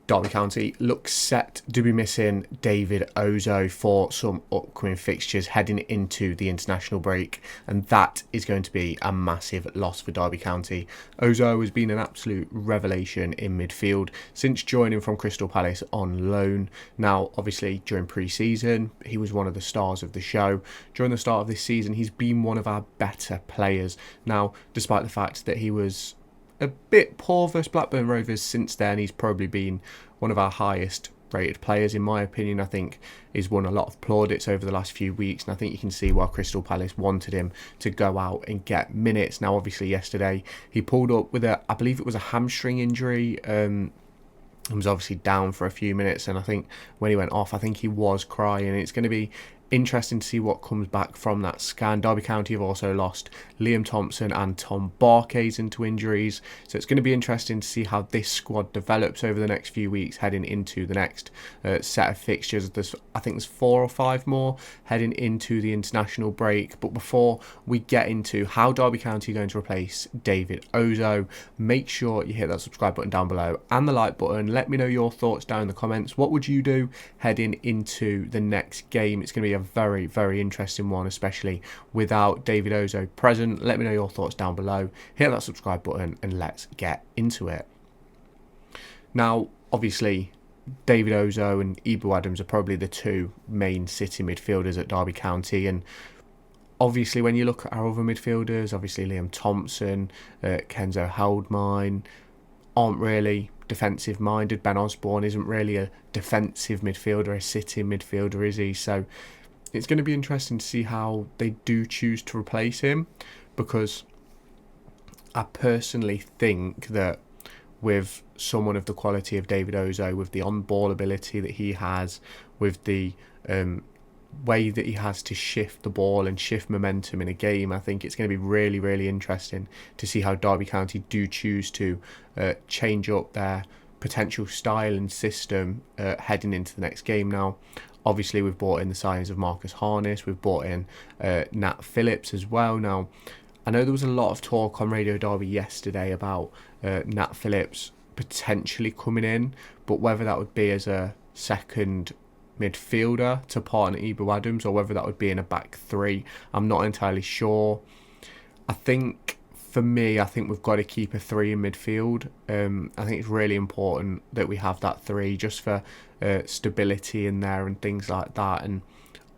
Derby County looks set to be missing David Ozoh for some upcoming fixtures heading into the international break, and that is going to be a massive loss for Derby County. Ozoh has been an absolute revelation in midfield since joining from Crystal Palace on loan. Now, obviously, during pre-season, he was one of the stars of the show. During the start of this season, he's been one of our better players. Now, despite the fact that he was a bit poor versus Blackburn Rovers, since then he's probably been one of our highest rated players in my opinion. I think he's won a lot of plaudits over the last few weeks, and I think you can see why Crystal Palace wanted him to go out and get minutes. Now obviously yesterday he pulled up with I believe it was a hamstring injury, and was obviously down for a few minutes, and I think when he went off, I think he was crying. It's going to be interesting to see what comes back from that scan. Derby County have also lost Liam Thompson and Tom Barkhays into injuries, so it's going to be interesting to see how this squad develops over the next few weeks heading into the next set of fixtures. I think there's 4 or 5 more heading into the international break. But before we get into how Derby County are going to replace David Ozoh, make sure you hit that subscribe button down below and the like button. Let me know your thoughts down in the comments. What would you do heading into the next game? It's going to be a very, very interesting one, especially without David Ozoh present. Let me know your thoughts down below. Hit that subscribe button and let's get into it. Now, obviously, David Ozoh and Ibu Adams are probably the two main City midfielders at Derby County, and obviously when you look at our other midfielders, obviously Liam Thompson, Kenzo Holdmine aren't really defensive minded. Ben Osborn isn't really a defensive midfielder, a sitting midfielder, is he? So it's going to be interesting to see how they do choose to replace him, because I personally think that with someone of the quality of David Ozoh, with the on-ball ability that he has, with the way that he has to shift the ball and shift momentum in a game, I think it's going to be really, really interesting to see how Derby County do choose to change up their potential style and system heading into the next game. Now, obviously, we've brought in the signings of Marcus Harness, we've brought in Nat Phillips as well. Now, I know there was a lot of talk on Radio Derby yesterday about Nat Phillips potentially coming in, but whether that would be as a second midfielder to partner Ibu Adams, or whether that would be in a back three, I'm not entirely sure. I think for me, I think we've got to keep a 3 in midfield. I think it's really important that we have that 3 just for stability in there and things like that. And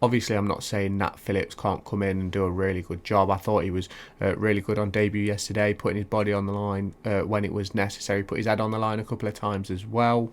obviously, I'm not saying Nat Phillips can't come in and do a really good job. I thought he was really good on debut yesterday, putting his body on the line when it was necessary, put his head on the line a couple of times as well.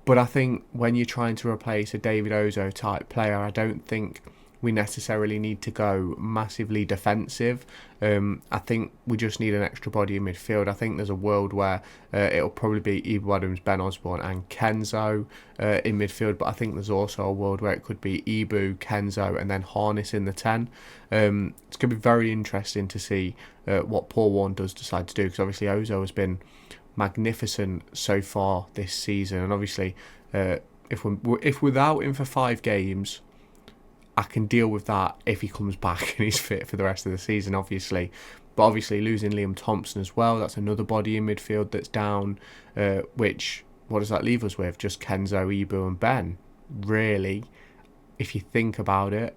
But I think when you're trying to replace a David Ozoh type player, I don't think we necessarily need to go massively defensive. I think we just need an extra body in midfield. I think there's a world where it'll probably be Ibu Adams, Ben Osborn and Kenzo in midfield, but I think there's also a world where it could be Ibu, Kenzo and then Harness in the 10. It's going to be very interesting to see what Paul Warne does decide to do, because obviously Ozoh has been magnificent so far this season, and obviously if we're without him for 5 games, I can deal with that if he comes back and he's fit for the rest of the season, obviously. But obviously losing Liam Thompson as well, that's another body in midfield that's down, which, what does that leave us with? Just Kenzo, Ibu and Ben, really, if you think about it,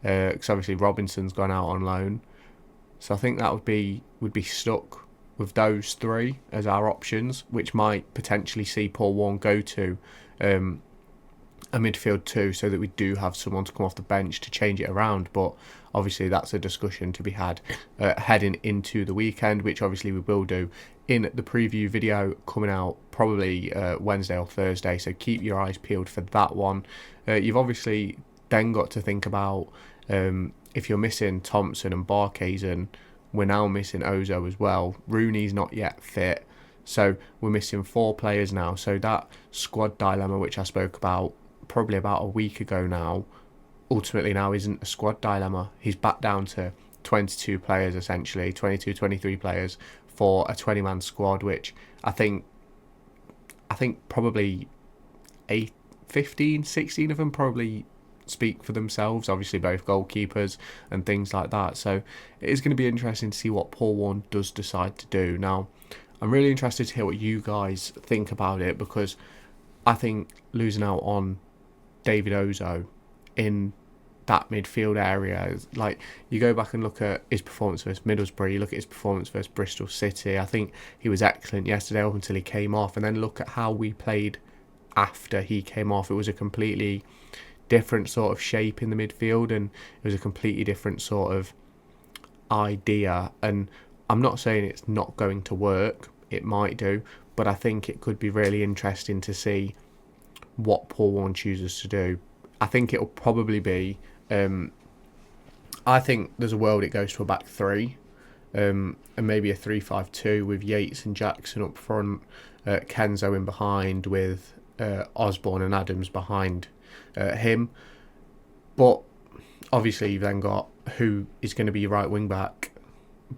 because obviously Robinson's gone out on loan. So I think that would be stuck with those 3 as our options, which might potentially see Paul Warne go to a midfield 2, so that we do have someone to come off the bench to change it around. But obviously that's a discussion to be had heading into the weekend, which obviously we will do in the preview video coming out probably Wednesday or Thursday, so keep your eyes peeled for that one. You've obviously then got to think about if you're missing Thompson and Barkhays, and we're now missing Ozoh as well. Rooney's not yet fit, so we're missing 4 players now. So that squad dilemma, which I spoke about probably about a week ago now, ultimately now isn't a squad dilemma. He's back down to 22 players, essentially 22, 23 players for a 20-man squad, which I think probably 15, 16 of them probably speak for themselves, obviously both goalkeepers and things like that. So it is going to be interesting to see what Paul Warne does decide to do. Now, I'm really interested to hear what you guys think about it, because I think losing out on David Ozoh in that midfield area, like you go back and look at his performance versus Middlesbrough, you look at his performance versus Bristol City. I think he was excellent yesterday up until he came off, and then look at how we played after he came off. It was a completely different sort of shape in the midfield, and it was a completely different sort of idea. And I'm not saying it's not going to work, it might do, but I think it could be really interesting to see what Paul Warne chooses to do. I think it'll probably be I think there's a world it goes to a back three, and maybe a 3-5-2 with Yates and Jackson up front, Kenzo in behind with Osborn and Adams behind him. But obviously you've then got who is going to be your right wing back,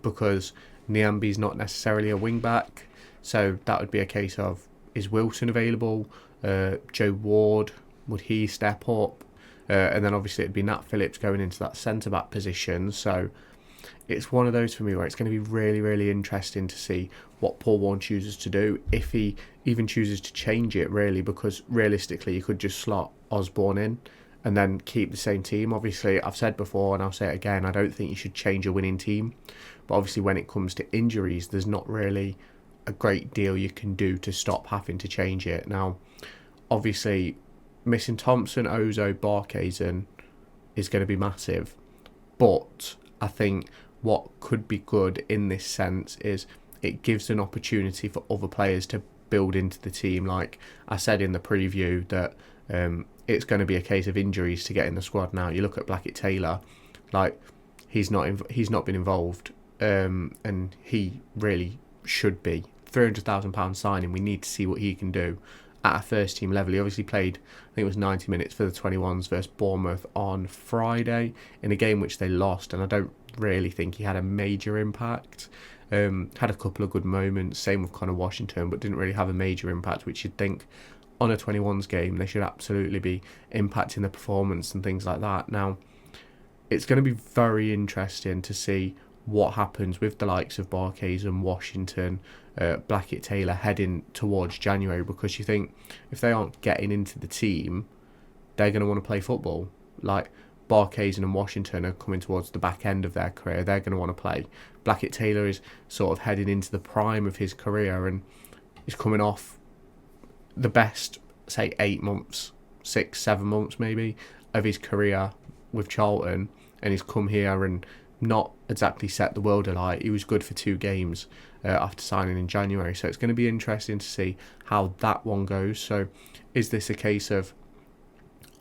because Niambi's not necessarily a wing back, so that would be a case of, is Wilson available? Joe Ward, would he step up? And then obviously it'd be Nat Phillips going into that centre-back position. So it's one of those for me where it's going to be really, really interesting to see what Paul Warne chooses to do, if he even chooses to change it, really, because realistically you could just slot Osborn in and then keep the same team. Obviously, I've said before and I'll say it again, I don't think you should change a winning team. But obviously when it comes to injuries, there's not really a great deal you can do to stop having to change it. Now, obviously, missing Thompson, Ozoh, Barkhuizen is going to be massive. But I think what could be good in this sense is it gives an opportunity for other players to build into the team. Like I said in the preview, that it's going to be a case of injuries to get in the squad now. You look at Blackett Taylor, like he's not been involved, and he really should be. £300,000 signing. We need to see what he can do at a first team level. He obviously played, I think it was 90 minutes for the 21s versus Bournemouth on Friday in a game which they lost, and I don't really think he had a major impact. Had a couple of good moments, same with Connor Washington, but didn't really have a major impact, which you'd think on a 21s game they should absolutely be impacting the performance and things like that. Now, it's going to be very interesting to see what happens with the likes of Barkhuizen, Washington, Blackett Taylor heading towards January, because you think if they aren't getting into the team, they're going to want to play football. Like Barkhuizen and Washington are coming towards the back end of their career, they're going to want to play. Blackett Taylor is sort of heading into the prime of his career and is coming off the best, say 8 months, 6-7 months maybe, of his career with Charlton, and he's come here and not exactly set the world alight. He was good for 2 games after signing in January, so it's going to be interesting to see how that one goes. So is this a case of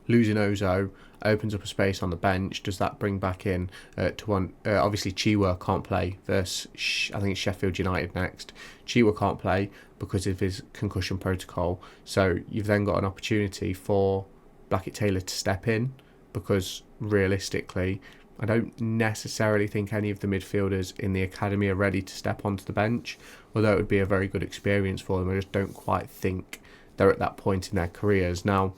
losing Ozoh opens up a space on the bench? Does that bring back in to one? Obviously Chiwa can't play versus I think it's Sheffield United next. Chiwa can't play because of his concussion protocol, so you've then got an opportunity for Blackett Taylor to step in, because realistically I don't necessarily think any of the midfielders in the academy are ready to step onto the bench, although it would be a very good experience for them. I just don't quite think they're at that point in their careers. Now,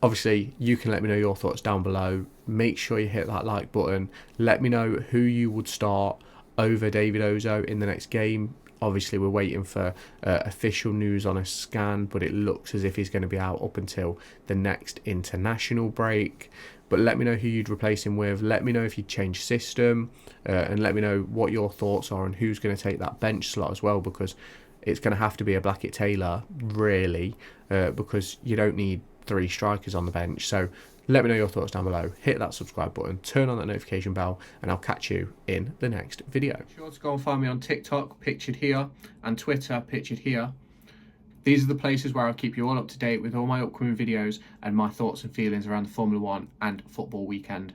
obviously, you can let me know your thoughts down below. Make sure you hit that like button. Let me know who you would start over David Ozoh in the next game. Obviously, we're waiting for official news on a scan, but it looks as if he's going to be out up until the next international break. But let me know who you'd replace him with. Let me know if you'd change system, and let me know what your thoughts are on who's going to take that bench slot as well, because it's going to have to be a Blackett Taylor, really, because you don't need 3 strikers on the bench. So let me know your thoughts down below. Hit that subscribe button, turn on that notification bell, and I'll catch you in the next video. Be sure to go and find me on TikTok, pictured here, and Twitter, pictured here. These are the places where I'll keep you all up to date with all my upcoming videos and my thoughts and feelings around the Formula 1 and football weekend.